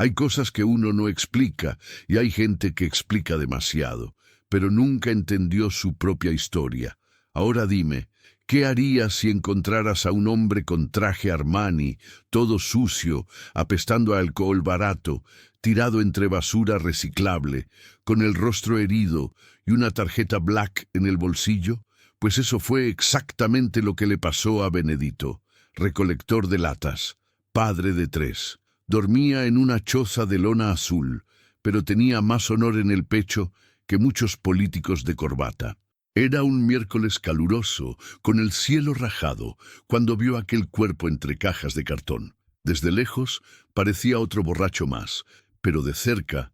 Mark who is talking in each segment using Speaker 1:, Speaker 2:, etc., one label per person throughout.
Speaker 1: Hay cosas que uno no explica y hay gente que explica demasiado, pero nunca entendió su propia historia. Ahora dime, ¿qué harías si encontraras a un hombre con traje Armani, todo sucio, apestando a alcohol barato, tirado entre basura reciclable, con el rostro herido y una tarjeta Black en el bolsillo? Pues eso fue exactamente lo que le pasó a Benedito, recolector de latas, padre de 3. Dormía en una choza de lona azul, pero tenía más honor en el pecho que muchos políticos de corbata. Era un miércoles caluroso, con el cielo rajado, cuando vio aquel cuerpo entre cajas de cartón. Desde lejos parecía otro borracho más, pero de cerca,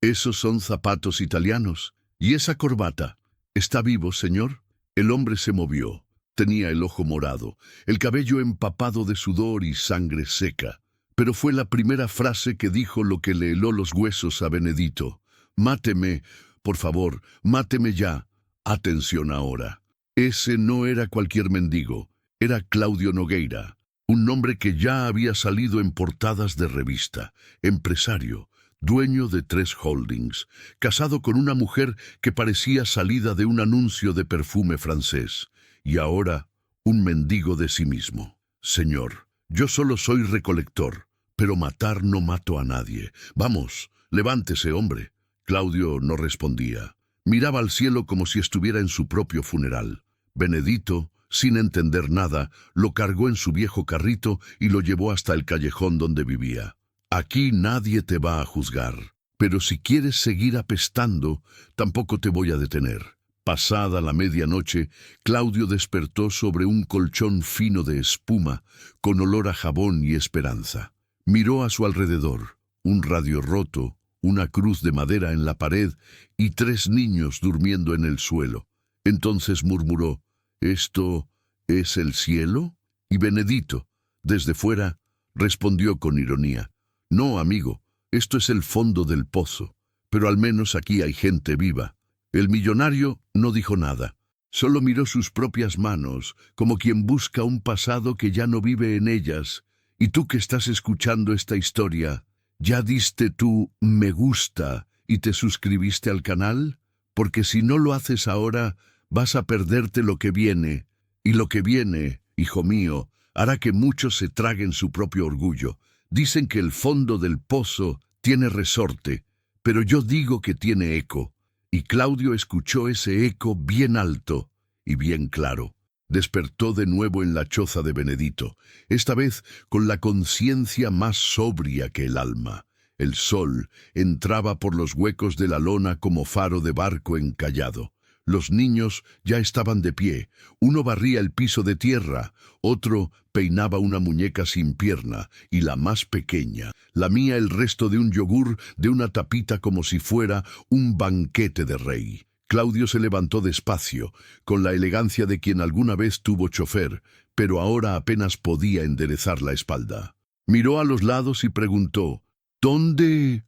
Speaker 1: esos son zapatos italianos. ¿Y esa corbata? ¿Está vivo, señor? El hombre se movió. Tenía el ojo morado, el cabello empapado de sudor y sangre seca. Pero fue la primera frase que dijo lo que le heló los huesos a Benedito. «Máteme, por favor, máteme ya». Atención ahora. Ese no era cualquier mendigo, era Claudio Nogueira, un nombre que ya había salido en portadas de revista, empresario, dueño de 3 holdings, casado con una mujer que parecía salida de un anuncio de perfume francés, y ahora un mendigo de sí mismo. «Señor, yo solo soy recolector, pero matar no mato a nadie. Vamos, levántese, hombre». Claudio no respondía. Miraba al cielo como si estuviera en su propio funeral. Benedito, sin entender nada, lo cargó en su viejo carrito y lo llevó hasta el callejón donde vivía. «Aquí nadie te va a juzgar, pero si quieres seguir apestando, tampoco te voy a detener». Pasada la medianoche, Claudio despertó sobre un colchón fino de espuma, con olor a jabón y esperanza. Miró a su alrededor, un radio roto, una cruz de madera en la pared y 3 niños durmiendo en el suelo. Entonces murmuró, «¿Esto es el cielo?» Y Benedito, desde fuera, respondió con ironía, «No, amigo, esto es el fondo del pozo, pero al menos aquí hay gente viva». El millonario no dijo nada, solo miró sus propias manos, como quien busca un pasado que ya no vive en ellas. Y tú que estás escuchando esta historia, ¿ya diste tu me gusta y te suscribiste al canal? Porque si no lo haces ahora, vas a perderte lo que viene. Y lo que viene, hijo mío, hará que muchos se traguen su propio orgullo. Dicen que el fondo del pozo tiene resorte, pero yo digo que tiene eco. Y Claudio escuchó ese eco bien alto y bien claro. Despertó de nuevo en la choza de Benedito, esta vez con la conciencia más sobria que el alma. El sol entraba por los huecos de la lona como faro de barco encallado. Los niños ya estaban de pie. Uno barría el piso de tierra, otro peinaba una muñeca sin pierna, y la más pequeña lamía el resto de un yogur de una tapita como si fuera un banquete de rey. Claudio se levantó despacio, con la elegancia de quien alguna vez tuvo chofer, pero ahora apenas podía enderezar la espalda. Miró a los lados y preguntó, «¿Dónde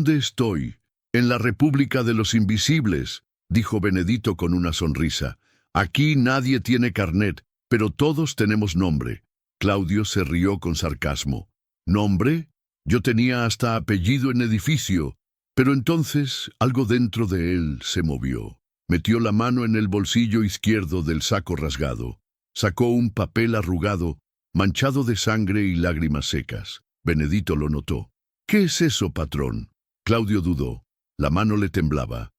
Speaker 1: estoy?» «En la República de los Invisibles», dijo Benedito con una sonrisa. «Aquí nadie tiene carnet, pero todos tenemos nombre». Claudio se rió con sarcasmo. «¿Nombre? Yo tenía hasta apellido en edificio». Pero entonces algo dentro de él se movió. Metió la mano en el bolsillo izquierdo del saco rasgado. Sacó un papel arrugado, manchado de sangre y lágrimas secas. Benedito lo notó. «¿Qué es eso, patrón?» Claudio dudó. La mano le temblaba.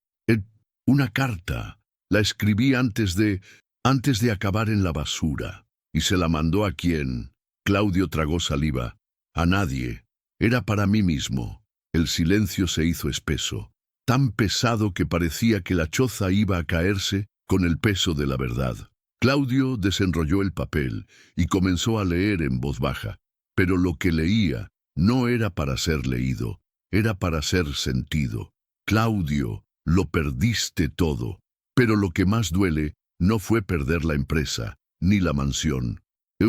Speaker 1: «Una carta. La escribí antes de acabar en la basura. ¿Y se la mandó a quién?» Claudio tragó saliva. «A nadie. Era para mí mismo». El silencio se hizo espeso, tan pesado que parecía que la choza iba a caerse con el peso de la verdad. Claudio desenrolló el papel y comenzó a leer en voz baja, pero lo que leía no era para ser leído, era para ser sentido. «Claudio, lo perdiste todo, pero lo que más duele no fue perder la empresa, ni la mansión.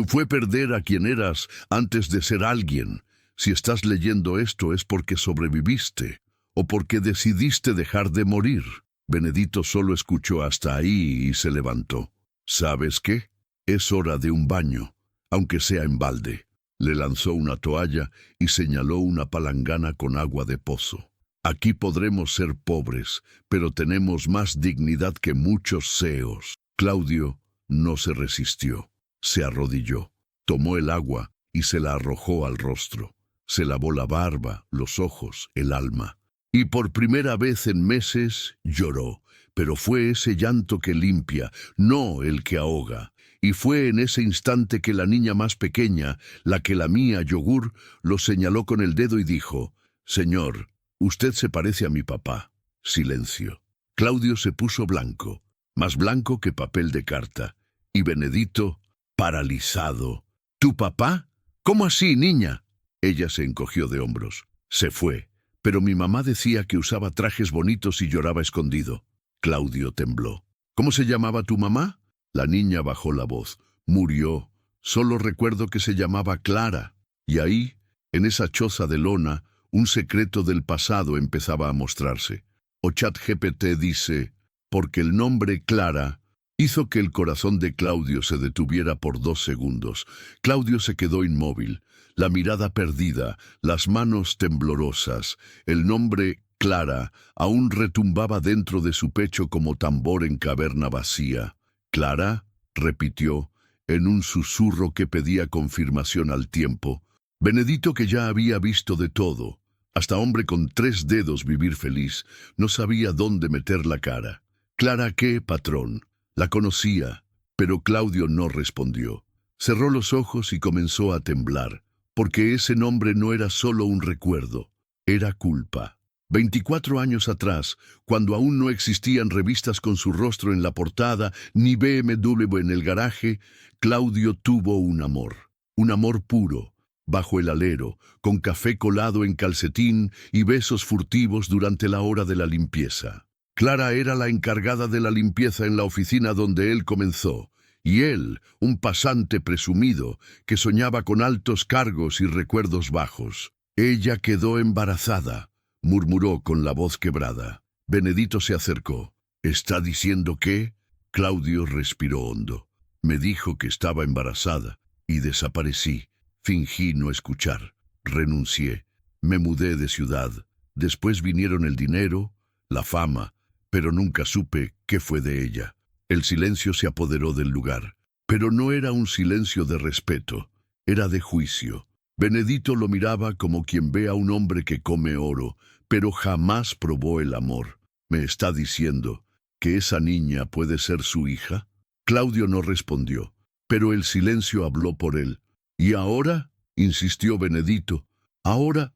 Speaker 1: Fue perder a quien eras antes de ser alguien. Si estás leyendo esto es porque sobreviviste, o porque decidiste dejar de morir». Benedito solo escuchó hasta ahí y se levantó. «¿Sabes qué? Es hora de un baño, aunque sea en balde». Le lanzó una toalla y señaló una palangana con agua de pozo. Aquí podremos ser pobres, pero tenemos más dignidad que muchos ceos. Claudio no se resistió. Se arrodilló, tomó el agua y se la arrojó al rostro. Se lavó la barba, los ojos, el alma. Y por primera vez en meses lloró, pero fue ese llanto que limpia, no el que ahoga. Y fue en ese instante que la niña más pequeña, la que lamía yogur, lo señaló con el dedo y dijo: «Señor, usted se parece a mi papá». Silencio. Claudio se puso blanco, más blanco que papel de carta. Y Benedito, paralizado: «¿Tu papá? ¿Cómo así, niña?». Ella se encogió de hombros. Se fue, pero mi mamá decía que usaba trajes bonitos y lloraba escondido. Claudio tembló. «¿Cómo se llamaba tu mamá?». La niña bajó la voz. «Murió. Solo recuerdo que se llamaba Clara». Y ahí, en esa choza de lona, un secreto del pasado empezaba a mostrarse. O ChatGPT dice: porque el nombre Clara hizo que el corazón de Claudio se detuviera por 2 segundos. Claudio se quedó inmóvil, la mirada perdida, las manos temblorosas. El nombre Clara aún retumbaba dentro de su pecho como tambor en caverna vacía. «Clara», repitió, en un susurro que pedía confirmación al tiempo. Benedito, que ya había visto de todo, hasta hombre con 3 dedos vivir feliz, no sabía dónde meter la cara. «¿Clara qué, patrón?». La conocía, pero Claudio no respondió. Cerró los ojos y comenzó a temblar, porque ese nombre no era solo un recuerdo, era culpa. 24 años atrás, cuando aún no existían revistas con su rostro en la portada, ni BMW en el garaje, Claudio tuvo un amor puro, bajo el alero, con café colado en calcetín y besos furtivos durante la hora de la limpieza. Clara era la encargada de la limpieza en la oficina donde él comenzó, y él, un pasante presumido, que soñaba con altos cargos y recuerdos bajos. Ella quedó embarazada, murmuró con la voz quebrada. Benedito se acercó. «¿Está diciendo qué?». Claudio respiró hondo. «Me dijo que estaba embarazada, y desaparecí. Fingí no escuchar. Renuncié. Me mudé de ciudad. Después vinieron el dinero, la fama, pero nunca supe qué fue de ella». El silencio se apoderó del lugar, pero no era un silencio de respeto, era de juicio. Benedito lo miraba como quien ve a un hombre que come oro, pero jamás probó el amor. «¿Me está diciendo que esa niña puede ser su hija?». Claudio no respondió, pero el silencio habló por él. «¿Y ahora?», insistió Benedito. Ahora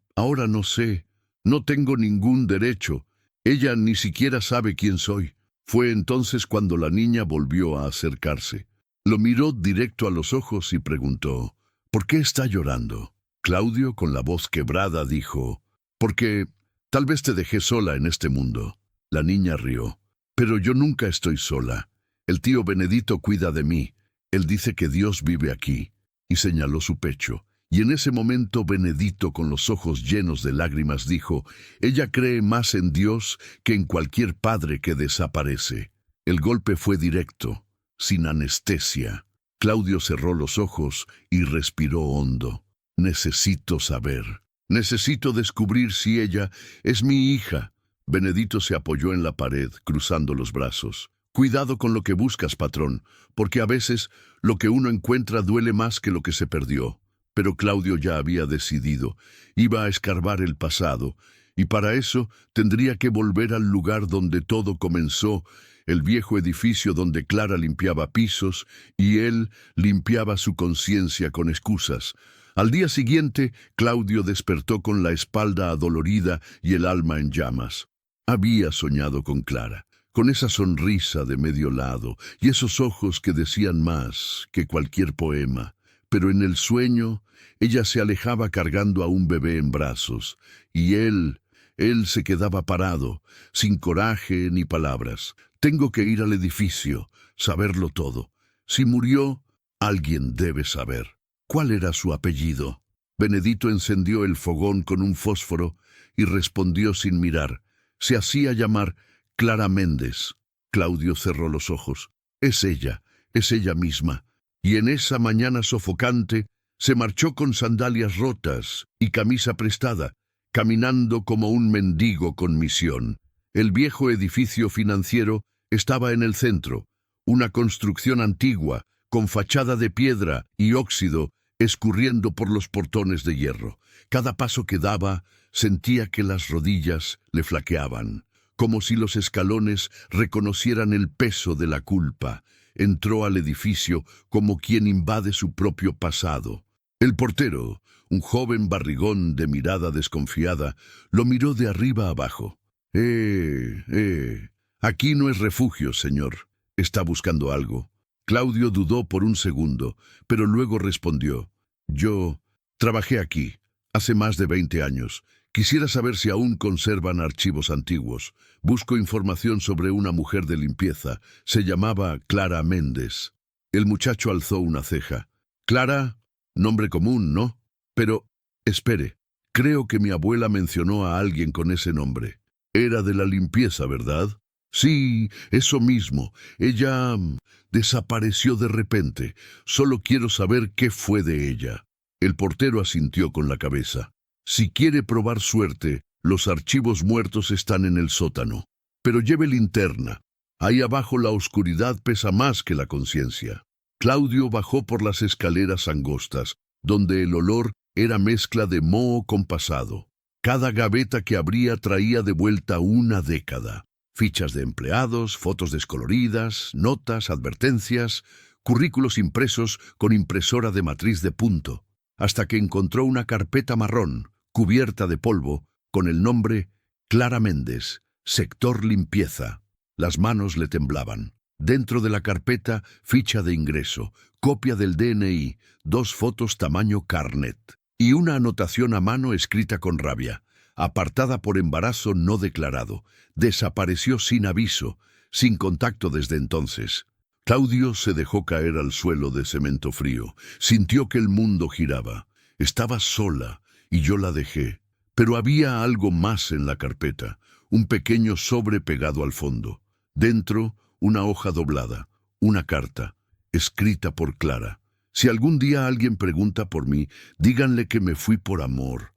Speaker 1: no sé. No tengo ningún derecho. Ella ni siquiera sabe quién soy». Fue entonces cuando la niña volvió a acercarse. Lo miró directo a los ojos y preguntó: «¿Por qué está llorando?». Claudio, con la voz quebrada, dijo: «Porque tal vez te dejé sola en este mundo». La niña rió. «Pero yo nunca estoy sola. El tío Benedito cuida de mí. Él dice que Dios vive aquí». Y señaló su pecho. Y en ese momento Benedito, con los ojos llenos de lágrimas, dijo: «Ella cree más en Dios que en cualquier padre que desaparece». El golpe fue directo, sin anestesia. Claudio cerró los ojos y respiró hondo. «Necesito saber. Necesito descubrir si ella es mi hija». Benedito se apoyó en la pared, cruzando los brazos. «Cuidado con lo que buscas, patrón, porque a veces lo que uno encuentra duele más que lo que se perdió». Pero Claudio ya había decidido. Iba a escarbar el pasado, y para eso tendría que volver al lugar donde todo comenzó, el viejo edificio donde Clara limpiaba pisos y él limpiaba su conciencia con excusas. Al día siguiente, Claudio despertó con la espalda adolorida y el alma en llamas. Había soñado con Clara, con esa sonrisa de medio lado y esos ojos que decían más que cualquier poema. Pero en el sueño, ella se alejaba cargando a un bebé en brazos, y él se quedaba parado, sin coraje ni palabras. «Tengo que ir al edificio, saberlo todo. Si murió, alguien debe saber». ¿Cuál era su apellido? Benedito encendió el fogón con un fósforo y respondió sin mirar. Se hacía llamar Clara Méndez. Claudio cerró los ojos. Es ella misma. Y en esa mañana sofocante, Se marchó con sandalias rotas y camisa prestada, caminando como un mendigo con misión. El viejo edificio financiero estaba en el centro, una construcción antigua, con fachada de piedra y óxido, escurriendo por los portones de hierro. Cada paso que daba, sentía que las rodillas le flaqueaban, como si los escalones reconocieran el peso de la culpa. Entró al edificio como quien invade su propio pasado. El portero, un joven barrigón de mirada desconfiada, lo miró de arriba abajo. Aquí no es refugio, señor. ¿Está buscando algo? Claudio dudó por un segundo, pero luego respondió. Yo trabajé aquí, hace más de 20 años. Quisiera saber si aún conservan archivos antiguos. Busco información sobre una mujer de limpieza. Se llamaba Clara Méndez. El muchacho alzó una ceja. Clara, nombre común, ¿no? Pero, espere, creo que mi abuela mencionó a alguien con ese nombre. Era de la limpieza, ¿verdad? Sí, eso mismo. Ella desapareció de repente. Solo quiero saber qué fue de ella. El portero asintió con la cabeza. Si quiere probar suerte, los archivos muertos están en el sótano. Pero lleve linterna. Ahí abajo la oscuridad pesa más que la conciencia. Claudio bajó por las escaleras angostas, donde el olor era mezcla de moho con pasado. Cada gaveta que abría traía de vuelta una década. Fichas de empleados, fotos descoloridas, notas, advertencias, currículos impresos con impresora de matriz de punto, hasta que encontró una carpeta marrón, cubierta de polvo, con el nombre Clara Méndez, sector limpieza. Las manos le temblaban. Dentro de la carpeta, ficha de ingreso, copia del DNI, 2 fotos tamaño carnet y una anotación a mano escrita con rabia. Apartada por embarazo no declarado. Desapareció sin aviso, sin contacto desde entonces. Claudio se dejó caer al suelo de cemento frío. Sintió que el mundo giraba. Estaba sola y yo la dejé. Pero había algo más en la carpeta, un pequeño sobre pegado al fondo. Dentro, una hoja doblada, una carta, escrita por Clara. Si algún día alguien pregunta por mí, díganle que me fui por amor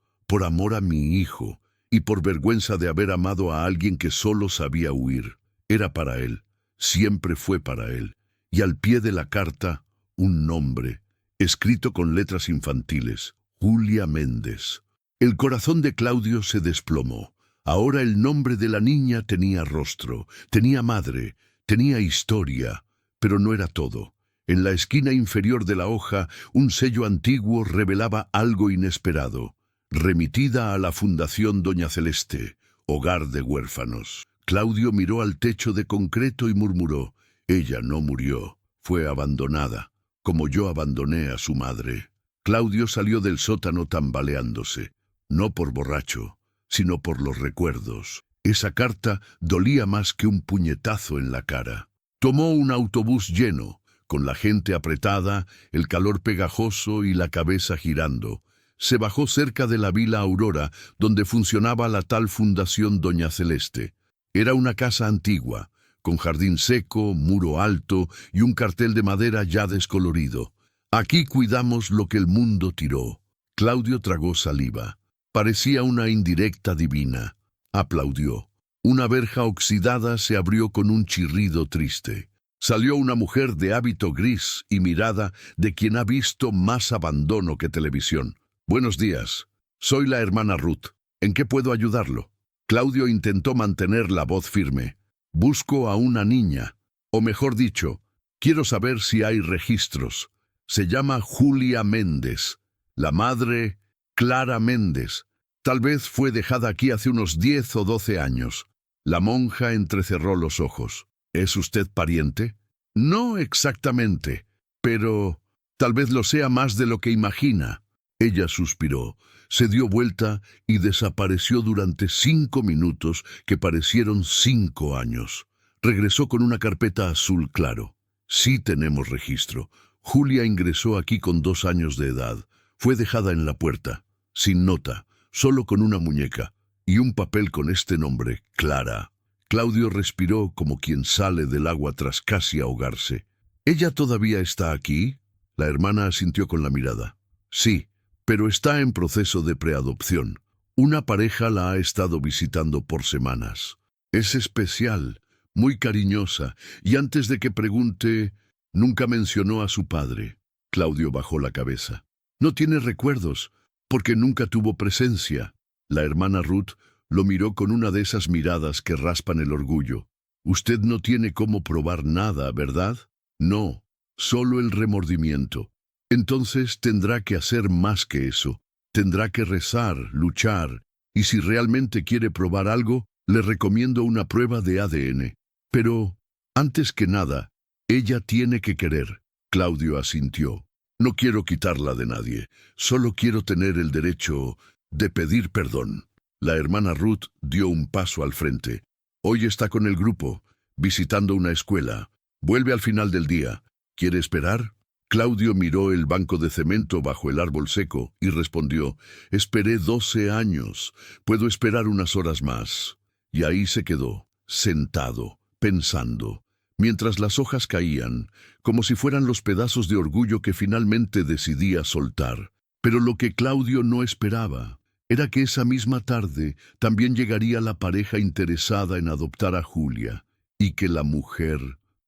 Speaker 1: a mi hijo, y por vergüenza de haber amado a alguien que solo sabía huir. Era para él, siempre fue para él. Y al pie de la carta, un nombre, escrito con letras infantiles, Julia Méndez. El corazón de Claudio se desplomó. Ahora el nombre de la niña tenía rostro, tenía madre, tenía historia, pero no era todo. En la esquina inferior de la hoja, un sello antiguo revelaba algo inesperado. Remitida a la Fundación Doña Celeste, hogar de huérfanos. Claudio miró al techo de concreto y murmuró, ella no murió, fue abandonada, como yo abandoné a su madre. Claudio salió del sótano tambaleándose, no por borracho, sino por los recuerdos. Esa carta dolía más que un puñetazo en la cara. Tomó un autobús lleno, con la gente apretada, el calor pegajoso y la cabeza girando. Se bajó cerca de la Vila Aurora, donde funcionaba la tal Fundación Doña Celeste. Era una casa antigua, con jardín seco, muro alto y un cartel de madera ya descolorido. Aquí cuidamos lo que el mundo tiró. Claudio tragó saliva. Parecía una indirecta divina. Aplaudió. Una verja oxidada se abrió con un chirrido triste. Salió una mujer de hábito gris y mirada de quien ha visto más abandono que televisión. Buenos días. Soy la hermana Ruth. ¿En qué puedo ayudarlo? Claudio intentó mantener la voz firme. Busco a una niña. O mejor dicho, quiero saber si hay registros. Se llama Julia Méndez. La madre, Clara Méndez. Tal vez fue dejada aquí hace unos 10 o 12 años. La monja entrecerró los ojos. ¿Es usted pariente? No exactamente, pero tal vez lo sea más de lo que imagina. Ella suspiró, se dio vuelta y desapareció durante 5 minutos que parecieron 5 años. Regresó con una carpeta azul claro. Sí tenemos registro. Julia ingresó aquí con 2 años de edad. Fue dejada en la puerta, sin nota, solo con una muñeca y un papel con este nombre, Clara. Claudio respiró como quien sale del agua tras casi ahogarse. ¿Ella todavía está aquí? La hermana asintió con la mirada. Sí, pero está en proceso de preadopción. Una pareja la ha estado visitando por semanas. Es especial, muy cariñosa, y antes de que pregunte, nunca mencionó a su padre. Claudio bajó la cabeza. No tiene recuerdos, porque nunca tuvo presencia. La hermana Ruth lo miró con una de esas miradas que raspan el orgullo. Usted no tiene cómo probar nada, ¿verdad? No, solo el remordimiento. Entonces tendrá que hacer más que eso. Tendrá que rezar, luchar, y si realmente quiere probar algo, le recomiendo una prueba de ADN. Pero, antes que nada, ella tiene que querer. Claudio asintió. No quiero quitarla de nadie, solo quiero tener el derecho de pedir perdón. La hermana Ruth dio un paso al frente. Hoy está con el grupo, visitando una escuela. Vuelve al final del día. ¿Quiere esperar? Claudio miró el banco de cemento bajo el árbol seco y respondió, esperé 12 años, puedo esperar unas horas más. Y ahí se quedó, sentado, pensando, mientras las hojas caían, como si fueran los pedazos de orgullo que finalmente decidía soltar. Pero lo que Claudio no esperaba era que esa misma tarde también llegaría la pareja interesada en adoptar a Julia, y que la mujer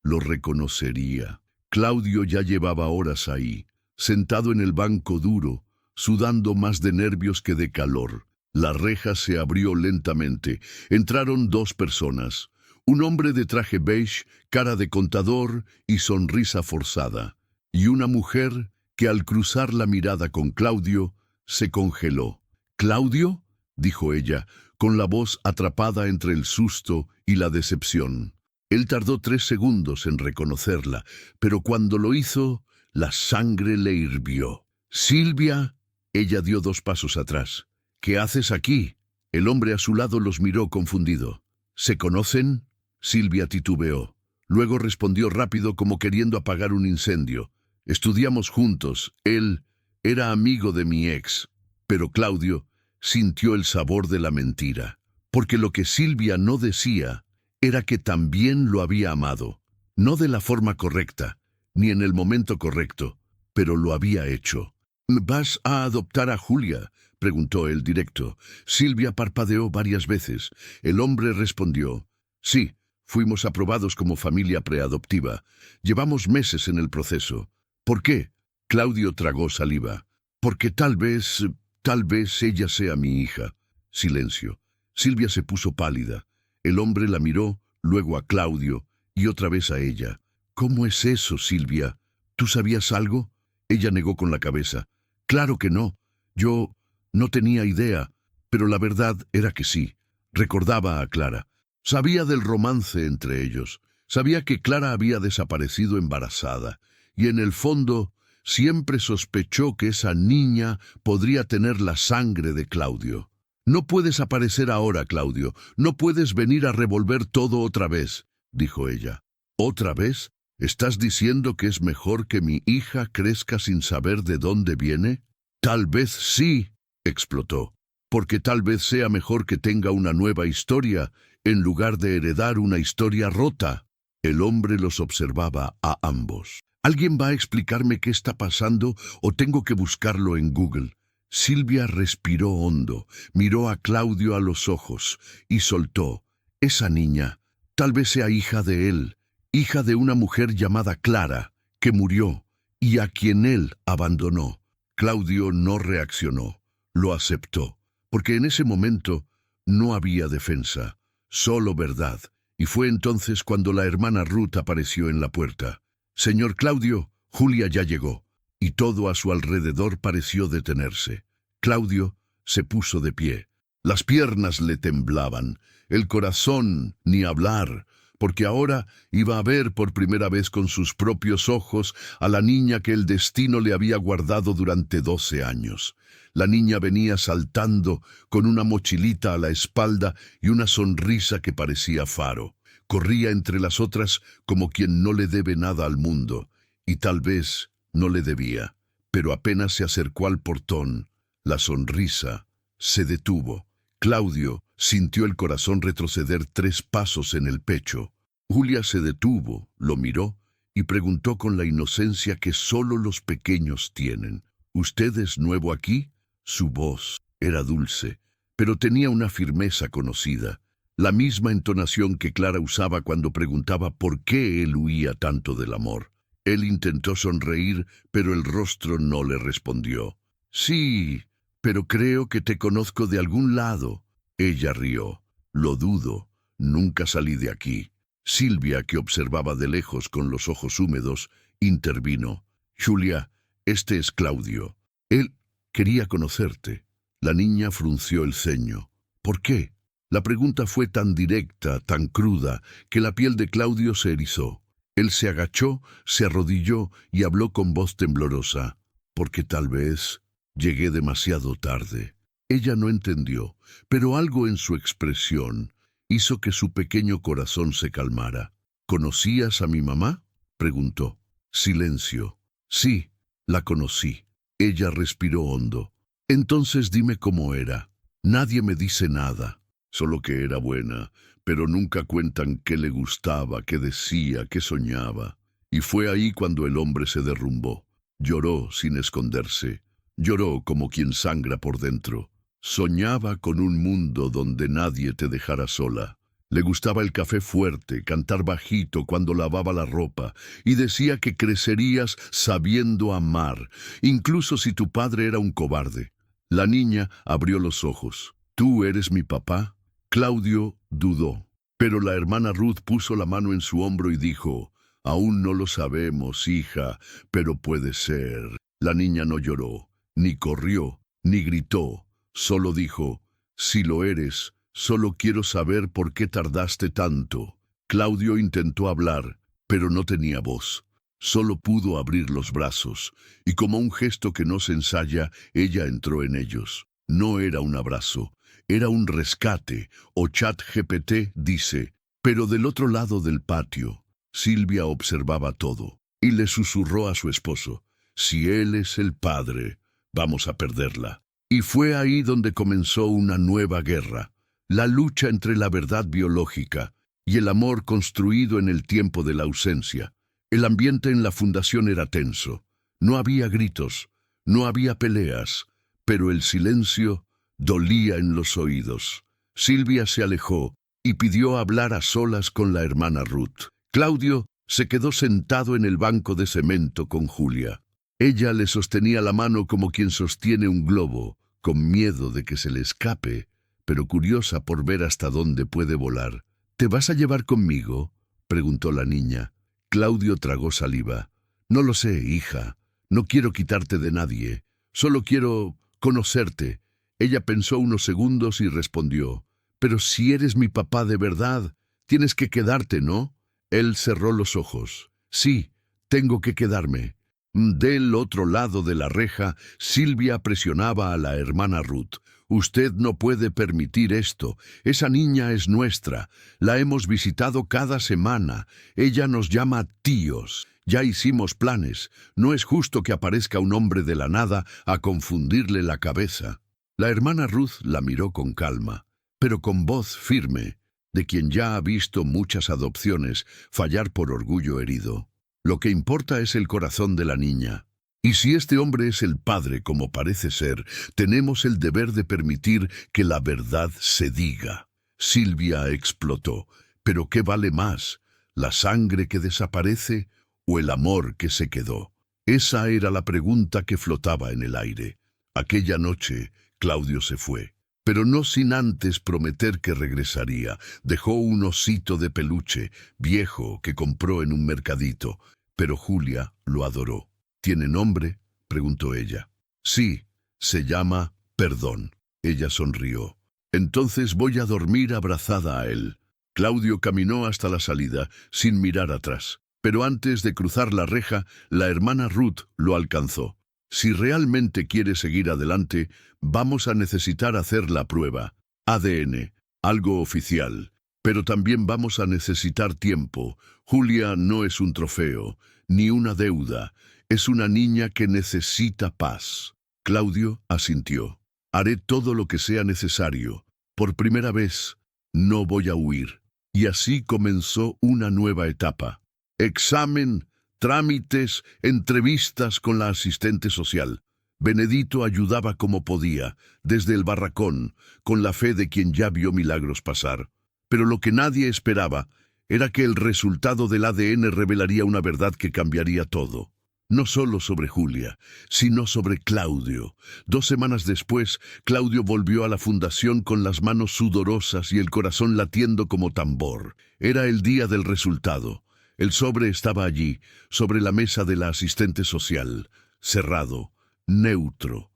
Speaker 1: lo reconocería. Claudio ya llevaba horas ahí, sentado en el banco duro, sudando más de nervios que de calor. La reja se abrió lentamente. Entraron dos personas. Un hombre de traje beige, cara de contador y sonrisa forzada. Y una mujer que al cruzar la mirada con Claudio, se congeló. «¿Claudio?», dijo ella, con la voz atrapada entre el susto y la decepción. Él tardó 3 segundos en reconocerla, pero cuando lo hizo, la sangre le hirvió. «Silvia», ella dio 2 pasos atrás. «¿Qué haces aquí?». El hombre a su lado los miró confundido. «¿Se conocen?». Silvia titubeó. Luego respondió rápido como queriendo apagar un incendio. «Estudiamos juntos. Él era amigo de mi ex». Pero Claudio sintió el sabor de la mentira, porque lo que Silvia no decía era que también lo había amado, no de la forma correcta, ni en el momento correcto, pero lo había hecho. «¿Vas a adoptar a Julia?», preguntó él directo. Silvia parpadeó varias veces. El hombre respondió, «Sí, fuimos aprobados como familia preadoptiva. Llevamos meses en el proceso». «¿Por qué?». Claudio tragó saliva. «Porque tal vez ella sea mi hija». Silencio. Silvia se puso pálida. El hombre la miró, luego a Claudio, y otra vez a ella. «¿Cómo es eso, Silvia? ¿Tú sabías algo?». Ella negó con la cabeza. «Claro que no. Yo no tenía idea, pero la verdad era que sí». Recordaba a Clara. Sabía del romance entre ellos. Sabía que Clara había desaparecido embarazada. Y en el fondo, siempre sospechó que esa niña podría tener la sangre de Claudio. «No puedes aparecer ahora, Claudio. No puedes venir a revolver todo otra vez», dijo ella. «¿Otra vez? ¿Estás diciendo que es mejor que mi hija crezca sin saber de dónde viene?». «Tal vez sí», explotó, «porque tal vez sea mejor que tenga una nueva historia en lugar de heredar una historia rota». El hombre los observaba a ambos. «¿Alguien va a explicarme qué está pasando o tengo que buscarlo en Google?». Silvia respiró hondo, miró a Claudio a los ojos y soltó. «Esa niña, tal vez sea hija de él, hija de una mujer llamada Clara, que murió y a quien él abandonó». Claudio no reaccionó, lo aceptó, porque en ese momento no había defensa, solo verdad, y fue entonces cuando la hermana Ruth apareció en la puerta. «Señor Claudio, Julia ya llegó». Y todo a su alrededor pareció detenerse. Claudio se puso de pie. Las piernas le temblaban, el corazón ni hablar, porque ahora iba a ver por primera vez con sus propios ojos a la niña que el destino le había guardado durante 12 años. La niña venía saltando con una mochilita a la espalda y una sonrisa que parecía faro. Corría entre las otras como quien no le debe nada al mundo, y tal vez no le debía, pero apenas se acercó al portón, la sonrisa se detuvo. Claudio sintió el corazón retroceder 3 pasos en el pecho. Julia se detuvo, lo miró y preguntó con la inocencia que solo los pequeños tienen. ¿Usted es nuevo aquí? Su voz era dulce, pero tenía una firmeza conocida, la misma entonación que Clara usaba cuando preguntaba por qué él huía tanto del amor. Él intentó sonreír, pero el rostro no le respondió. Sí, pero creo que te conozco de algún lado. Ella rió. Lo dudo. Nunca salí de aquí. Silvia, que observaba de lejos con los ojos húmedos, intervino. Julia, este es Claudio. Él quería conocerte. La niña frunció el ceño. ¿Por qué? La pregunta fue tan directa, tan cruda, que la piel de Claudio se erizó. Él se agachó, se arrodilló y habló con voz temblorosa. Porque tal vez llegué demasiado tarde. Ella no entendió, pero algo en su expresión hizo que su pequeño corazón se calmara. ¿Conocías a mi mamá?, preguntó. Silencio. Sí, la conocí. Ella respiró hondo. Entonces dime cómo era. Nadie me dice nada. Solo que era buena, pero nunca cuentan qué le gustaba, qué decía, qué soñaba. Y fue ahí cuando el hombre se derrumbó. Lloró sin esconderse. Lloró como quien sangra por dentro. Soñaba con un mundo donde nadie te dejara sola. Le gustaba el café fuerte, cantar bajito cuando lavaba la ropa, y decía que crecerías sabiendo amar, incluso si tu padre era un cobarde. La niña abrió los ojos. ¿Tú eres mi papá? Claudio dudó, pero la hermana Ruth puso la mano en su hombro y dijo, aún no lo sabemos, hija, pero puede ser. La niña no lloró, ni corrió, ni gritó, solo dijo, si lo eres, solo quiero saber por qué tardaste tanto. Claudio intentó hablar, pero no tenía voz. Solo pudo abrir los brazos, y como un gesto que no se ensaya, ella entró en ellos. No era un abrazo, era un rescate, o ChatGPT dice, pero del otro lado del patio, Silvia observaba todo, y le susurró a su esposo, si él es el padre, vamos a perderla. Y fue ahí donde comenzó una nueva guerra, la lucha entre la verdad biológica y el amor construido en el tiempo de la ausencia. El ambiente en la fundación era tenso, no había gritos, no había peleas, pero el silencio dolía en los oídos. Silvia se alejó y pidió hablar a solas con la hermana Ruth. Claudio se quedó sentado en el banco de cemento con Julia. Ella le sostenía la mano como quien sostiene un globo, con miedo de que se le escape, pero curiosa por ver hasta dónde puede volar. ¿Te vas a llevar conmigo?, preguntó la niña. Claudio tragó saliva. No lo sé, hija. No quiero quitarte de nadie. Solo quiero conocerte. Ella pensó unos segundos y respondió, «Pero si eres mi papá de verdad, tienes que quedarte, ¿no?» Él cerró los ojos. «Sí, tengo que quedarme». Del otro lado de la reja, Silvia presionaba a la hermana Ruth. «Usted no puede permitir esto. Esa niña es nuestra. La hemos visitado cada semana. Ella nos llama tíos. Ya hicimos planes. No es justo que aparezca un hombre de la nada a confundirle la cabeza». La hermana Ruth la miró con calma, pero con voz firme, de quien ya ha visto muchas adopciones fallar por orgullo herido. Lo que importa es el corazón de la niña. Y si este hombre es el padre, como parece ser, tenemos el deber de permitir que la verdad se diga. Silvia explotó. ¿Pero qué vale más? ¿La sangre que desaparece o el amor que se quedó? Esa era la pregunta que flotaba en el aire. Aquella noche, Claudio se fue, pero no sin antes prometer que regresaría. Dejó un osito de peluche, viejo, que compró en un mercadito, pero Julia lo adoró. ¿Tiene nombre?, preguntó ella. Sí, se llama Perdón. Ella sonrió. Entonces voy a dormir abrazada a él. Claudio caminó hasta la salida, sin mirar atrás. Pero antes de cruzar la reja, la hermana Ruth lo alcanzó. Si realmente quiere seguir adelante, vamos a necesitar hacer la prueba. ADN, algo oficial. Pero también vamos a necesitar tiempo. Julia no es un trofeo, ni una deuda. Es una niña que necesita paz. Claudio asintió. Haré todo lo que sea necesario. Por primera vez, no voy a huir. Y así comenzó una nueva etapa. Examen, trámites, entrevistas con la asistente social. Benedito ayudaba como podía, desde el barracón, con la fe de quien ya vio milagros pasar. Pero lo que nadie esperaba era que el resultado del ADN revelaría una verdad que cambiaría todo. No solo sobre Julia, sino sobre Claudio. 2 semanas después, Claudio volvió a la fundación con las manos sudorosas y el corazón latiendo como tambor. Era el día del resultado. El sobre estaba allí, sobre la mesa de la asistente social, cerrado, neutro,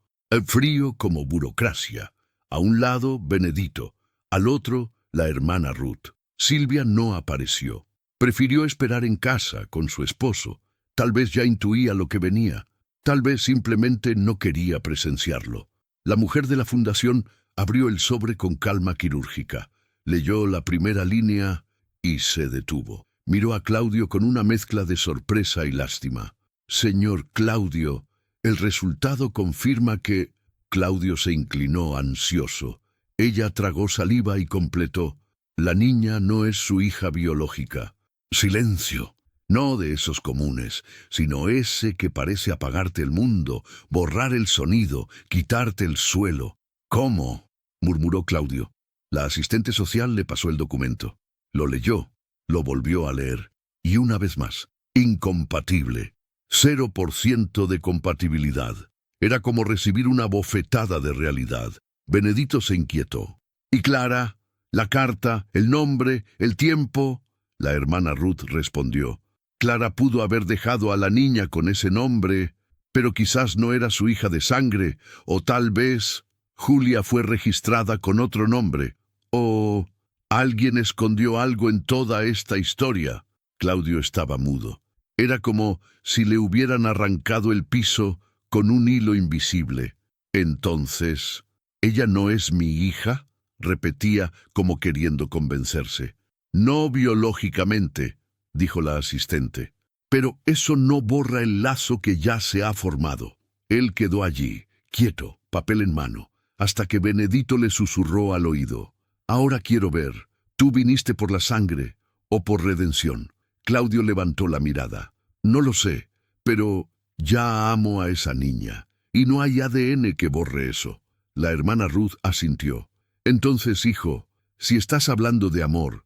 Speaker 1: frío como burocracia. A un lado, Benedito, al otro, la hermana Ruth. Silvia no apareció. Prefirió esperar en casa con su esposo. Tal vez ya intuía lo que venía. Tal vez simplemente no quería presenciarlo. La mujer de la fundación abrió el sobre con calma quirúrgica. Leyó la primera línea y se detuvo. Miró a Claudio con una mezcla de sorpresa y lástima. Señor Claudio, el resultado confirma que... Claudio se inclinó ansioso. Ella tragó saliva y completó. La niña no es su hija biológica. Silencio. No de esos comunes, sino ese que parece apagarte el mundo, borrar el sonido, quitarte el suelo. ¿Cómo?, murmuró Claudio. La asistente social le pasó el documento. Lo leyó, lo volvió a leer. Y una vez más, incompatible. 0% de compatibilidad. Era como recibir una bofetada de realidad. Benedito se inquietó. ¿Y Clara? ¿La carta? ¿El nombre? ¿El tiempo? La hermana Ruth respondió. Clara pudo haber dejado a la niña con ese nombre, pero quizás no era su hija de sangre, o tal vez Julia fue registrada con otro nombre, o alguien escondió algo en toda esta historia. Claudio estaba mudo. Era como si le hubieran arrancado el piso con un hilo invisible. Entonces, ¿ella no es mi hija?, repetía como queriendo convencerse. No biológicamente, dijo la asistente. Pero eso no borra el lazo que ya se ha formado. Él quedó allí, quieto, papel en mano, hasta que Benedito le susurró al oído. Ahora quiero ver, ¿tú viniste por la sangre o por redención? Claudio levantó la mirada. No lo sé, pero ya amo a esa niña, y no hay ADN que borre eso. La hermana Ruth asintió. Entonces, hijo, si estás hablando de amor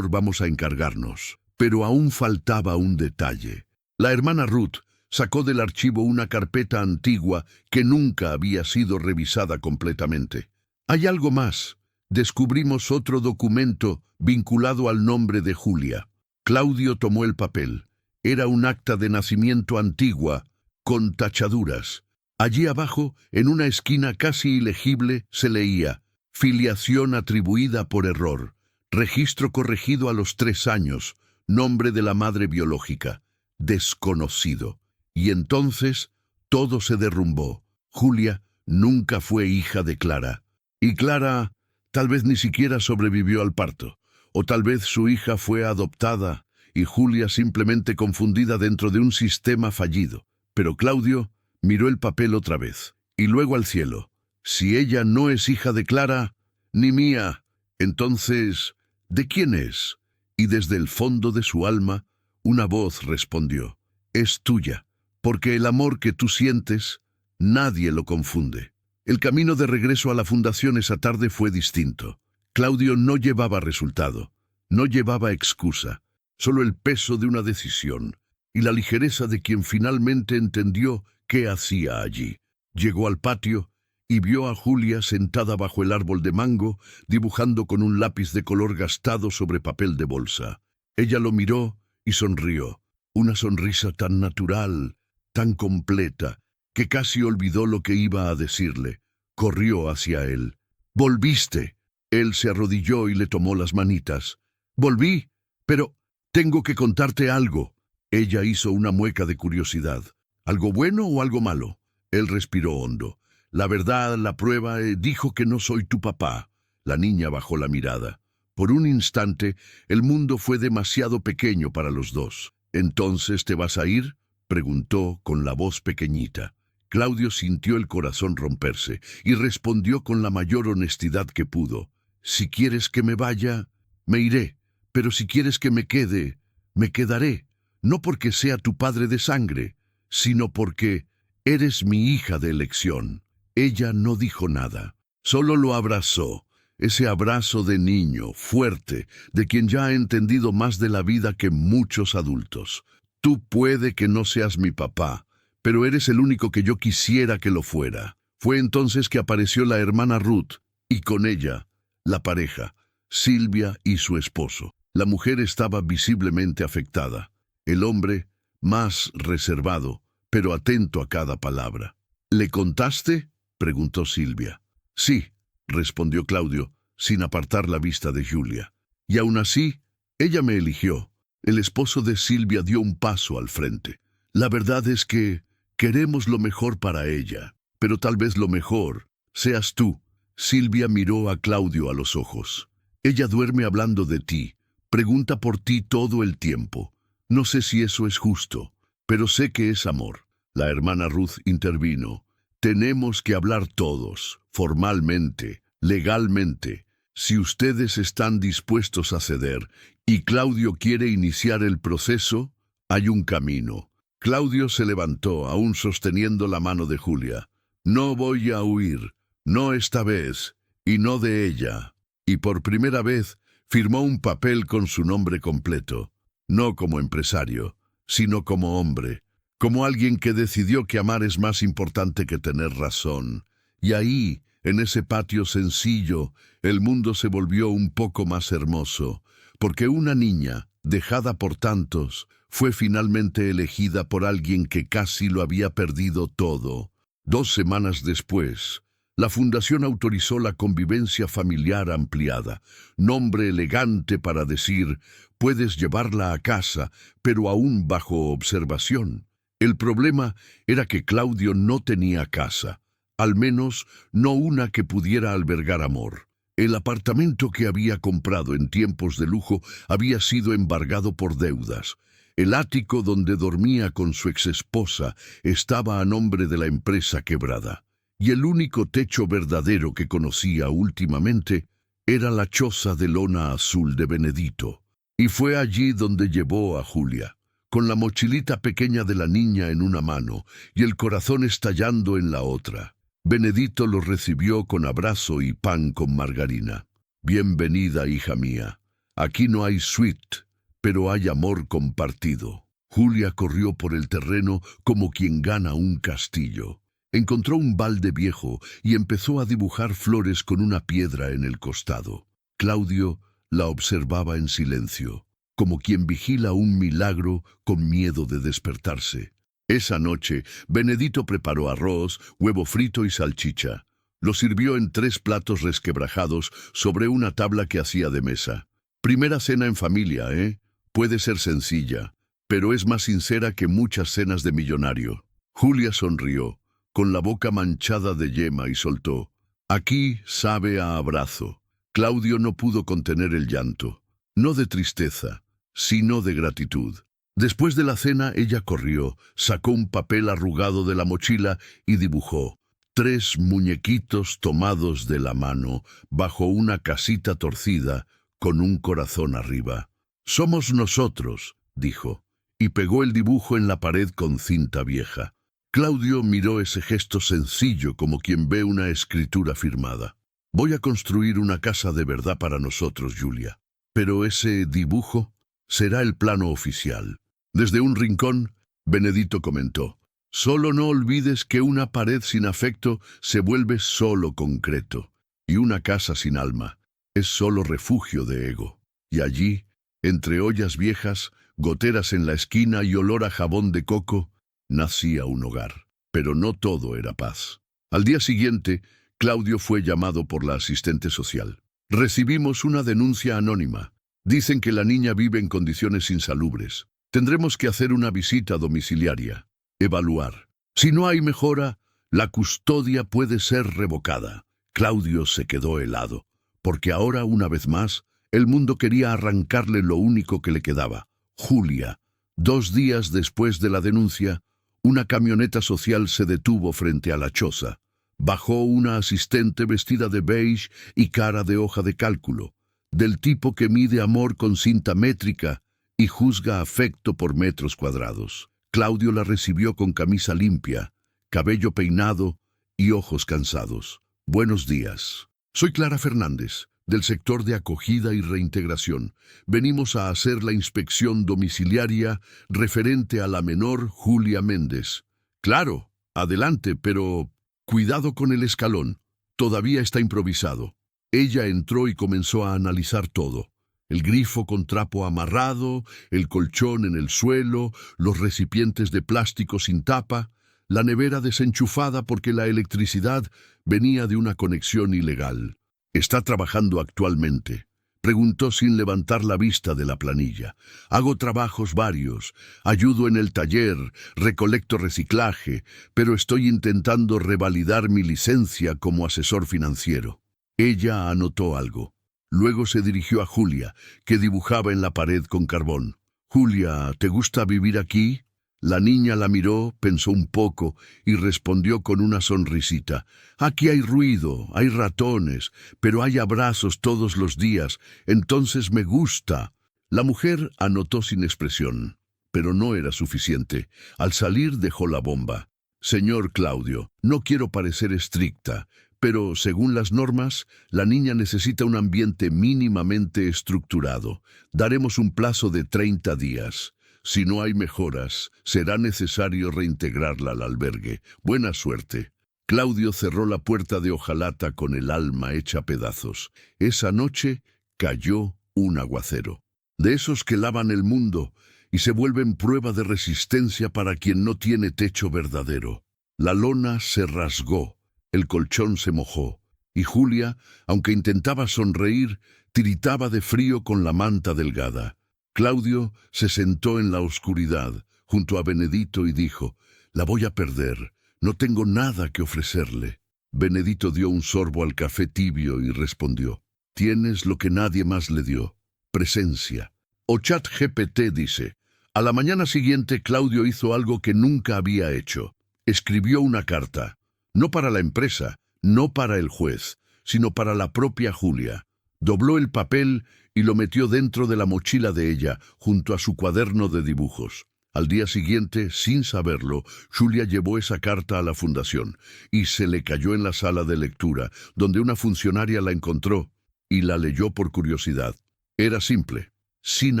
Speaker 1: vamos a encargarnos. Pero aún faltaba un detalle. La hermana Ruth sacó del archivo una carpeta antigua que nunca había sido revisada completamente. Hay algo más. Descubrimos otro documento vinculado al nombre de Julia. Claudio tomó el papel. Era un acta de nacimiento antigua, con tachaduras. Allí abajo, en una esquina casi ilegible, se leía: filiación atribuida por error. Registro corregido a los 3 años. Nombre de la madre biológica. Desconocido. Y entonces todo se derrumbó. Julia nunca fue hija de Clara. Y Clara tal vez ni siquiera sobrevivió al parto. O tal vez su hija fue adoptada y Julia simplemente confundida dentro de un sistema fallido. Pero Claudio miró el papel otra vez. Y luego al cielo. Si ella no es hija de Clara, ni mía, entonces, ¿de quién es? Y desde el fondo de su alma, una voz respondió: es tuya, porque el amor que tú sientes, nadie lo confunde. El camino de regreso a la fundación esa tarde fue distinto. Claudio no llevaba resultado, no llevaba excusa, solo el peso de una decisión y la ligereza de quien finalmente entendió qué hacía allí. Llegó al patio y vio a Julia sentada bajo el árbol de mango, dibujando con un lápiz de color gastado sobre papel de bolsa. Ella lo miró y sonrió, una sonrisa tan natural, tan completa, que casi olvidó lo que iba a decirle. Corrió hacia él. «¡Volviste!». Él se arrodilló y le tomó las manitas. «Volví, pero tengo que contarte algo». Ella hizo una mueca de curiosidad. «¿Algo bueno o algo malo?». Él respiró hondo. «La verdad, la prueba, dijo que no soy tu papá». La niña bajó la mirada. Por un instante, el mundo fue demasiado pequeño para los dos. «¿Entonces te vas a ir?», preguntó con la voz pequeñita. Claudio sintió el corazón romperse y respondió con la mayor honestidad que pudo. «Si quieres que me vaya, me iré, pero si quieres que me quede, me quedaré, no porque sea tu padre de sangre, sino porque Eres mi hija de elección. Ella no dijo nada, solo lo abrazó. Ese abrazo de niño, fuerte, de quien ya ha entendido más de la vida que muchos adultos. Tú puede que no seas mi papá, pero eres el único que yo quisiera que lo fuera. Fue entonces que apareció la hermana Ruth, y con ella, la pareja, Silvia y su esposo. La mujer estaba visiblemente afectada. El hombre, más reservado, pero atento a cada palabra. ¿Le contaste?, preguntó Silvia. Sí, respondió Claudio, sin apartar la vista de Julia. Y aún así, ella me eligió. El esposo de Silvia dio un paso al frente. La verdad es que queremos lo mejor para ella, pero tal vez lo mejor seas tú. Silvia miró a Claudio a los ojos. Ella duerme hablando de ti, pregunta por ti todo el tiempo. No sé si eso es justo, pero sé que es amor. La hermana Ruth intervino. Tenemos que hablar todos, formalmente, legalmente. Si ustedes están dispuestos a ceder y Claudio quiere iniciar el proceso, hay un camino. Claudio se levantó, aún sosteniendo la mano de Julia. No voy a huir, no esta vez, y no de ella. Y por primera vez firmó un papel con su nombre completo, no como empresario, sino como hombre, como alguien que decidió que amar es más importante que tener razón. Y ahí, en ese patio sencillo, el mundo se volvió un poco más hermoso, porque una niña, dejada por tantos, fue finalmente elegida por alguien que casi lo había perdido todo. 2 semanas después, la fundación autorizó la convivencia familiar ampliada, nombre elegante para decir, puedes llevarla a casa, pero aún bajo observación. El problema era que Claudio no tenía casa, al menos no una que pudiera albergar amor. El apartamento que había comprado en tiempos de lujo había sido embargado por deudas. El ático donde dormía con su exesposa estaba a nombre de la empresa quebrada. Y el único techo verdadero que conocía últimamente era la choza de lona azul de Benedito. Y fue allí donde llevó a Julia, con la mochilita pequeña de la niña en una mano y el corazón estallando en la otra. Benedito lo recibió con abrazo y pan con margarina. Bienvenida, hija mía. Aquí no hay suite, pero hay amor compartido. Julia corrió por el terreno como quien gana un castillo. Encontró un balde viejo y empezó a dibujar flores con una piedra en el costado. Claudio la observaba en silencio, como quien vigila un milagro con miedo de despertarse. Esa noche, Benedito preparó arroz, huevo frito y salchicha. Lo sirvió en 3 platos resquebrajados sobre una tabla que hacía de mesa. Primera cena en familia, ¿eh? Puede ser sencilla, pero es más sincera que muchas cenas de millonario. Julia sonrió, con la boca manchada de yema, y soltó. Aquí sabe a abrazo. Claudio no pudo contener el llanto, no de tristeza, sino de gratitud. Después de la cena, ella corrió, sacó un papel arrugado de la mochila y dibujó 3 muñequitos tomados de la mano bajo una casita torcida con un corazón arriba. «Somos nosotros», dijo, y pegó el dibujo en la pared con cinta vieja. Claudio miró ese gesto sencillo como quien ve una escritura firmada. «Voy a construir una casa de verdad para nosotros, Julia. Pero ese dibujo será el plano oficial». Desde un rincón, Benedito comentó, «Solo no olvides que una pared sin afecto se vuelve solo concreto, y una casa sin alma es solo refugio de ego». Y allí, entre ollas viejas, goteras en la esquina y olor a jabón de coco, nacía un hogar. Pero no todo era paz. Al día siguiente, Claudio fue llamado por la asistente social. «Recibimos una denuncia anónima. Dicen que la niña vive en condiciones insalubres. Tendremos que hacer una visita domiciliaria. Evaluar. Si no hay mejora, la custodia puede ser revocada». Claudio se quedó helado, porque ahora, una vez más, el mundo quería arrancarle lo único que le quedaba, Julia. 2 días después de la denuncia, una camioneta social se detuvo frente a la choza. Bajó una asistente vestida de beige y cara de hoja de cálculo, del tipo que mide amor con cinta métrica y juzga afecto por metros cuadrados. Claudio la recibió con camisa limpia, cabello peinado y ojos cansados. Buenos días. Soy Clara Fernández, del sector de acogida y reintegración. Venimos a hacer la inspección domiciliaria referente a la menor Julia Méndez. Claro, adelante, pero cuidado con el escalón. Todavía está improvisado. Ella entró y comenzó a analizar todo. El grifo con trapo amarrado, el colchón en el suelo, los recipientes de plástico sin tapa, la nevera desenchufada porque la electricidad venía de una conexión ilegal. ¿Está trabajando actualmente? Preguntó sin levantar la vista de la planilla. Hago trabajos varios, ayudo en el taller, recolecto reciclaje, pero estoy intentando revalidar mi licencia como asesor financiero. Ella anotó algo. Luego se dirigió a Julia, que dibujaba en la pared con carbón. «Julia, ¿te gusta vivir aquí?» La niña la miró, pensó un poco y respondió con una sonrisita. «Aquí hay ruido, hay ratones, pero hay abrazos todos los días, entonces me gusta». La mujer anotó sin expresión, pero no era suficiente. Al salir dejó la bomba. «Señor Claudio, no quiero parecer estricta, pero según las normas, la niña necesita un ambiente mínimamente estructurado. Daremos un plazo de 30 días. Si no hay mejoras, será necesario reintegrarla al albergue. Buena suerte». Claudio cerró la puerta de hojalata con el alma hecha pedazos. Esa noche cayó un aguacero. De esos que lavan el mundo y se vuelven prueba de resistencia para quien no tiene techo verdadero. La lona se rasgó. El colchón se mojó, y Julia, aunque intentaba sonreír, tiritaba de frío con la manta delgada. Claudio se sentó en la oscuridad, junto a Benedito, y dijo: «La voy a perder, no tengo nada que ofrecerle». Benedito dio un sorbo al café tibio y respondió: «Tienes lo que nadie más le dio, presencia». O ChatGPT dice: a la mañana siguiente Claudio hizo algo que nunca había hecho. Escribió una carta. No para la empresa, no para el juez, sino para la propia Julia. Dobló el papel y lo metió dentro de la mochila de ella, junto a su cuaderno de dibujos. Al día siguiente, sin saberlo, Julia llevó esa carta a la fundación y se le cayó en la sala de lectura, donde una funcionaria la encontró y la leyó por curiosidad. Era simple, sin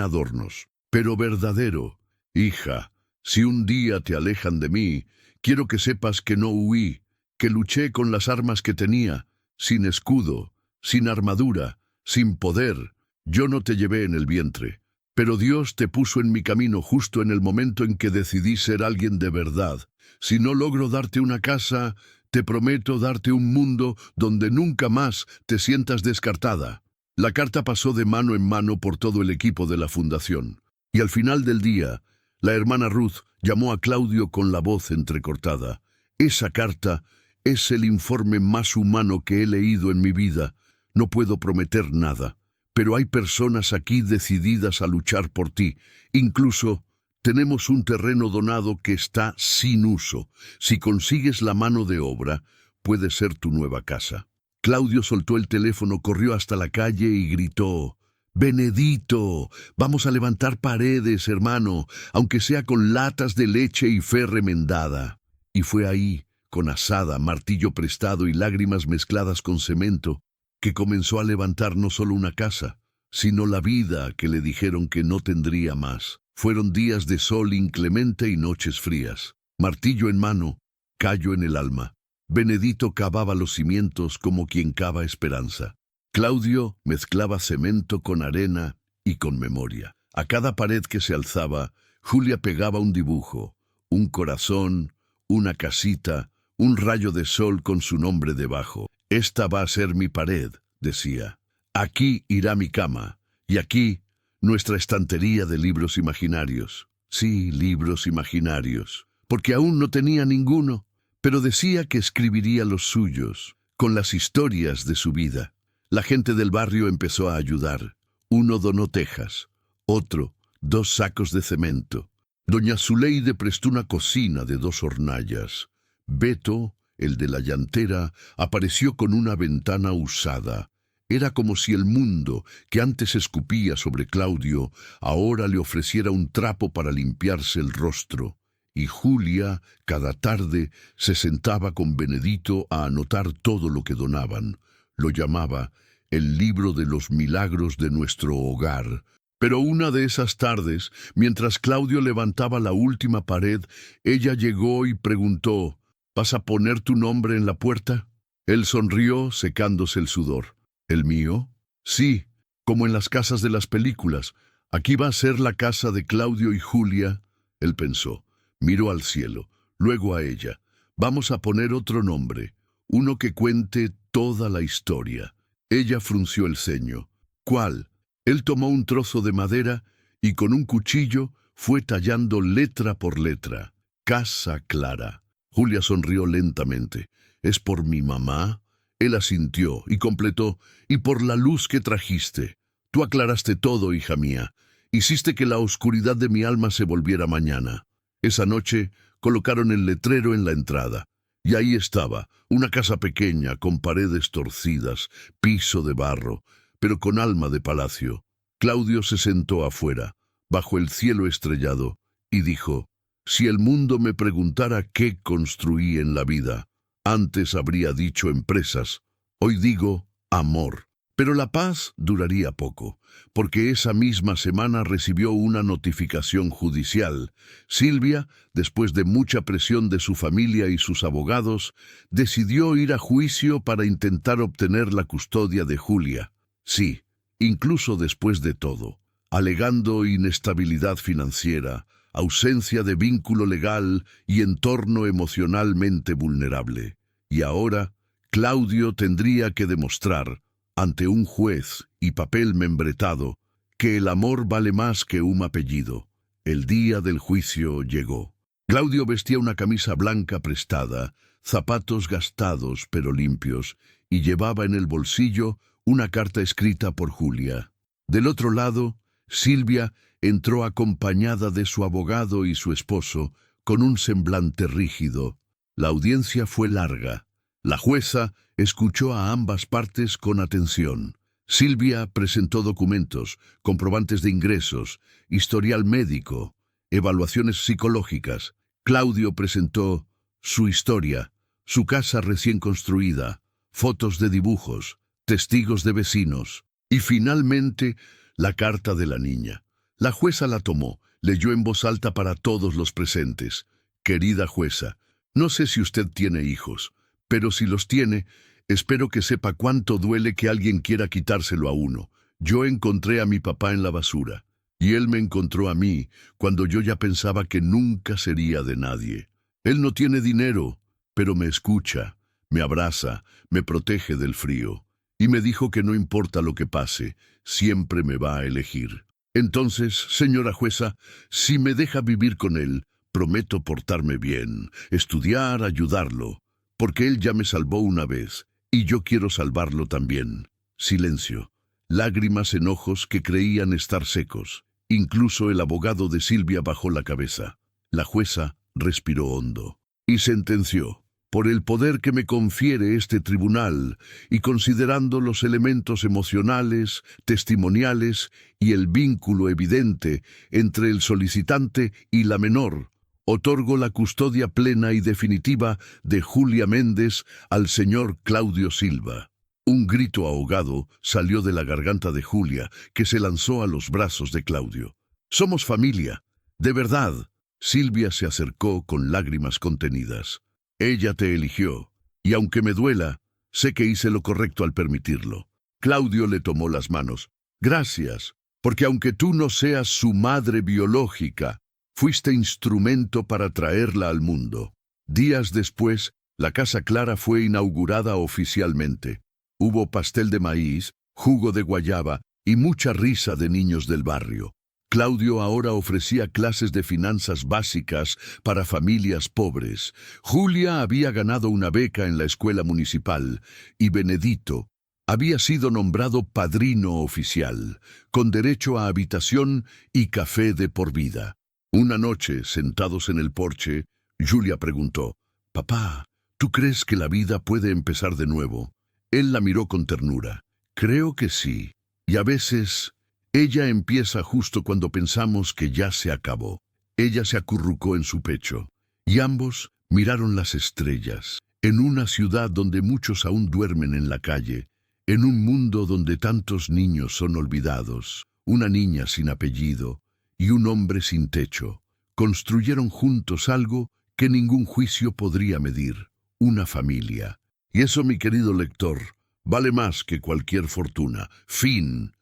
Speaker 1: adornos, pero verdadero. «Hija, si un día te alejan de mí, quiero que sepas que no huí, que luché con las armas que tenía, sin escudo, sin armadura, sin poder. Yo no te llevé en el vientre, pero Dios te puso en mi camino justo en el momento en que decidí ser alguien de verdad. Si no logro darte una casa, te prometo darte un mundo donde nunca más te sientas descartada». La carta pasó de mano en mano por todo el equipo de la fundación, y al final del día, la hermana Ruth llamó a Claudio con la voz entrecortada. «Esa carta es el informe más humano que he leído en mi vida. No puedo prometer nada, pero hay personas aquí decididas a luchar por ti. Incluso tenemos un terreno donado que está sin uso. Si consigues la mano de obra, puede ser tu nueva casa». Claudio soltó el teléfono, corrió hasta la calle y gritó: «Benedito, vamos a levantar paredes, hermano, aunque sea con latas de leche y fe remendada». Y fue ahí, con azada, martillo prestado y lágrimas mezcladas con cemento, que comenzó a levantar no solo una casa, sino la vida que le dijeron que no tendría más. Fueron días de sol inclemente y noches frías. Martillo en mano, callo en el alma. Benedito cavaba los cimientos como quien cava esperanza. Claudio mezclaba cemento con arena y con memoria. A cada pared que se alzaba, Julia pegaba un dibujo, un corazón, una casita, un rayo de sol con su nombre debajo. «Esta va a ser mi pared», decía. «Aquí irá mi cama, y aquí nuestra estantería de libros imaginarios». Sí, libros imaginarios, porque aún no tenía ninguno, pero decía que escribiría los suyos, con las historias de su vida. La gente del barrio empezó a ayudar. Uno donó tejas, otro 2 sacos de cemento. Doña Zuleide prestó una cocina de 2 hornallas. Beto, el de la llantera, apareció con una ventana usada. Era como si el mundo, que antes escupía sobre Claudio, ahora le ofreciera un trapo para limpiarse el rostro. y Julia, cada tarde, se sentaba con Benedito a anotar todo lo que donaban. Lo llamaba el libro de los milagros de nuestro hogar. Pero una de esas tardes, mientras Claudio levantaba la última pared, ella llegó y preguntó: ¿Vas a poner tu nombre en la puerta? Él sonrió, secándose el sudor. ¿El mío? Sí, como en las casas de las películas. Aquí va a ser la casa de Claudio y Julia. Él pensó, miró al cielo, luego a ella. Vamos a poner otro nombre, uno que cuente toda la historia. Ella frunció el ceño. ¿Cuál? Él tomó un trozo de madera y con un cuchillo fue tallando letra por letra. Casa Clara. Julia sonrió lentamente. ¿Es por mi mamá? Él asintió y completó. Y por la luz que trajiste. Tú aclaraste todo, hija mía. Hiciste que la oscuridad de mi alma se volviera mañana. Esa noche colocaron el letrero en la entrada. Y ahí estaba, una casa pequeña, con paredes torcidas, piso de barro, pero con alma de palacio. Claudio se sentó afuera, bajo el cielo estrellado, y dijo: si el mundo me preguntara qué construí en la vida, antes habría dicho empresas. Hoy digo amor. Pero la paz duraría poco, porque esa misma semana recibió una notificación judicial. Silvia, después de mucha presión de su familia y sus abogados, decidió ir a juicio para intentar obtener la custodia de Julia. Sí, incluso después de todo, alegando inestabilidad financiera, ausencia de vínculo legal y entorno emocionalmente vulnerable. Y ahora, Claudio tendría que demostrar, ante un juez y papel membretado, que el amor vale más que un apellido. El día del juicio llegó. Claudio vestía una camisa blanca prestada, zapatos gastados pero limpios, y llevaba en el bolsillo una carta escrita por Julia. Del otro lado, Silvia entró acompañada de su abogado y su esposo, con un semblante rígido. La audiencia fue larga. La jueza escuchó a ambas partes con atención. Silvia presentó documentos, comprobantes de ingresos, historial médico, evaluaciones psicológicas. Claudio presentó su historia, su casa recién construida, fotos de dibujos, testigos de vecinos y finalmente la carta de la niña. La jueza la tomó, leyó en voz alta para todos los presentes. Querida jueza, no sé si usted tiene hijos, pero si los tiene, espero que sepa cuánto duele que alguien quiera quitárselo a uno. Yo encontré a mi papá en la basura, y él me encontró a mí cuando yo ya pensaba que nunca sería de nadie. Él no tiene dinero, pero me escucha, me abraza, me protege del frío, y me dijo que no importa lo que pase, siempre me va a elegir. Entonces, señora jueza, si me deja vivir con él, prometo portarme bien, estudiar, ayudarlo, porque él ya me salvó una vez, y yo quiero salvarlo también. Silencio. Lágrimas en ojos que creían estar secos. Incluso el abogado de Silvia bajó la cabeza. La jueza respiró hondo y sentenció: por el poder que me confiere este tribunal, y considerando los elementos emocionales, testimoniales y el vínculo evidente entre el solicitante y la menor, otorgo la custodia plena y definitiva de Julia Méndez al señor Claudio Silva. Un grito ahogado salió de la garganta de Julia, que se lanzó a los brazos de Claudio. «Somos familia, de verdad». Silvia se acercó con lágrimas contenidas. «Ella te eligió, y aunque me duela, sé que hice lo correcto al permitirlo». Claudio le tomó las manos. «Gracias, porque aunque tú no seas su madre biológica, fuiste instrumento para traerla al mundo». Días después, la Casa Clara fue inaugurada oficialmente. Hubo pastel de maíz, jugo de guayaba y mucha risa de niños del barrio. Claudio ahora ofrecía clases de finanzas básicas para familias pobres. Julia había ganado una beca en la escuela municipal y Benedito había sido nombrado padrino oficial, con derecho a habitación y café de por vida. Una noche, sentados en el porche, Julia preguntó: «Papá, ¿tú crees que la vida puede empezar de nuevo?» Él la miró con ternura. «Creo que sí. Y a veces ella empieza justo cuando pensamos que ya se acabó». Ella se acurrucó en su pecho, y ambos miraron las estrellas. En una ciudad donde muchos aún duermen en la calle, en un mundo donde tantos niños son olvidados, una niña sin apellido y un hombre sin techo, construyeron juntos algo que ningún juicio podría medir, una familia. Y eso, mi querido lector, vale más que cualquier fortuna. Fin.